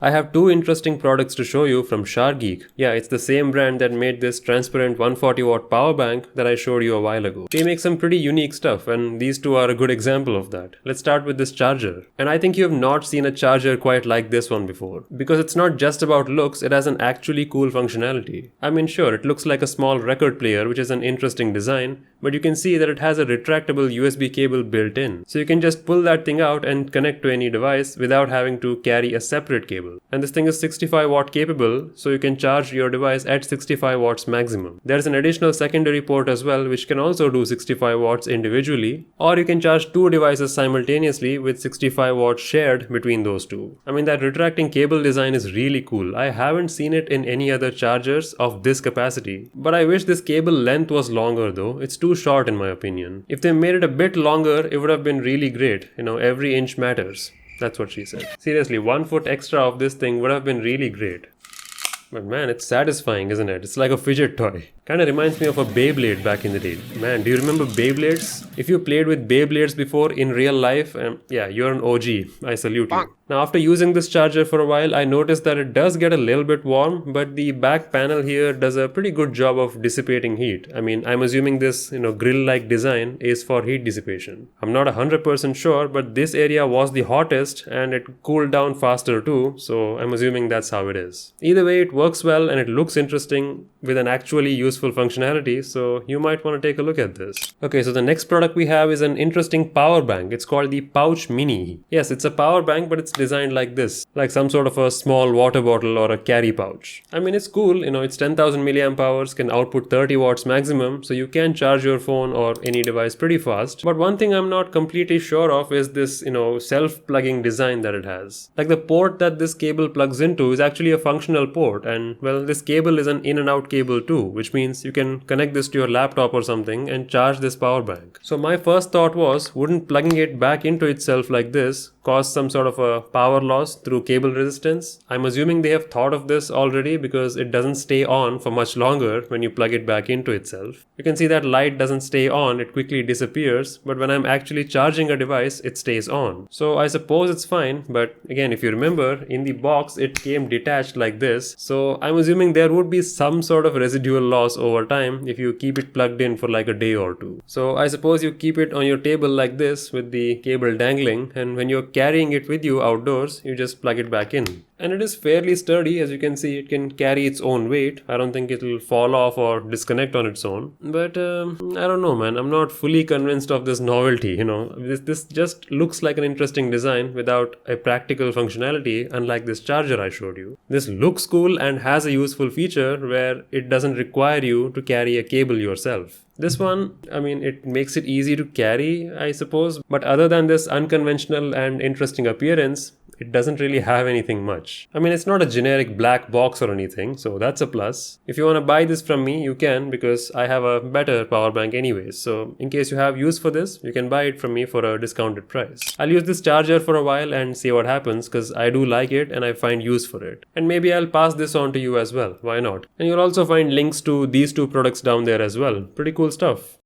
I have two interesting products to show you from Sharge. Yeah, it's the same brand that made this transparent 140 watt power bank that I showed you a while ago. They make some pretty unique stuff, and these two are a good example of that. Let's start with this charger. And I think you have not seen a charger quite like this one before. Because it's not just about looks, it has an actually cool functionality. I mean, sure, it looks like a small record player, which is an interesting design, but you can see that it has a retractable USB cable built in. So you can just pull that thing out and connect to any device without having to carry a separate cable. And this thing is 65 watt capable, so you can charge your device at 65 watts maximum. There's an additional secondary port as well, which can also do 65 watts individually, or you can charge two devices simultaneously with 65 watts shared between those two. I mean, that retracting cable design is really cool. I haven't seen it in any other chargers of this capacity, but I wish this cable length was longer though. It's too short in my opinion. If they made it a bit longer, it would have been really great. Every inch matters. That's what she said. Seriously, 1 foot extra of this thing would have been really great. But man, it's satisfying, isn't it? It's like a fidget toy. Kinda reminds me of a Beyblade back in the day. Man, do you remember Beyblades? If you played with Beyblades before in real life, yeah, you're an OG. I salute you. Now, after using this charger for a while, I noticed that it does get a little bit warm, but the back panel here does a pretty good job of dissipating heat. I mean, I'm assuming this, grill-like design is for heat dissipation. I'm not 100% sure, but this area was the hottest and it cooled down faster too, so I'm assuming that's how it is. Either way, it works well and it looks interesting with an actually useful functionality, so you might want to take a look at this. Okay, so the next product we have is an interesting power bank. It's called the Pouch Mini. Yes, it's a power bank, but it's designed like this, like some sort of a small water bottle or a carry pouch. I mean, it's cool, it's 10,000 milliamp hours, can output 30 watts maximum, so you can charge your phone or any device pretty fast. But one thing I'm not completely sure of is this, self-plugging design that it has. Like the port that this cable plugs into is actually a functional port, and well, this cable is an in and out cable too, which means you can connect this to your laptop or something and charge this power bank. So my first thought was, wouldn't plugging it back into itself like this cause some sort of a power loss through cable resistance? I'm assuming they have thought of this already because it doesn't stay on for much longer when you plug it back into itself. You can see that light doesn't stay on, it quickly disappears, but when I'm actually charging a device, it stays on. So I suppose it's fine, but again, if you remember, in the box it came detached like this, so I'm assuming there would be some sort of residual loss over time if you keep it plugged in for like a day or two. So I suppose you keep it on your table like this with the cable dangling, and when you're carrying it with you outdoors, you just plug it back in. And it is fairly sturdy, as you can see. It can carry its own weight. I don't think it'll fall off or disconnect on its own. But I don't know, man. I'm not fully convinced of this novelty. This just looks like an interesting design without a practical functionality, unlike this charger I showed you. This looks cool and has a useful feature where it doesn't require you to carry a cable yourself. This one, I mean, it makes it easy to carry, I suppose. But other than this unconventional and interesting appearance, it doesn't really have anything much. I mean, it's not a generic black box or anything, so that's a plus. If you want to buy this from me, you can, because I have a better power bank anyways. So in case you have use for this, you can buy it from me for a discounted price. I'll use this charger for a while and see what happens, because I do like it and I find use for it. And maybe I'll pass this on to you as well. Why not? And you'll also find links to these two products down there as well. Pretty cool stuff.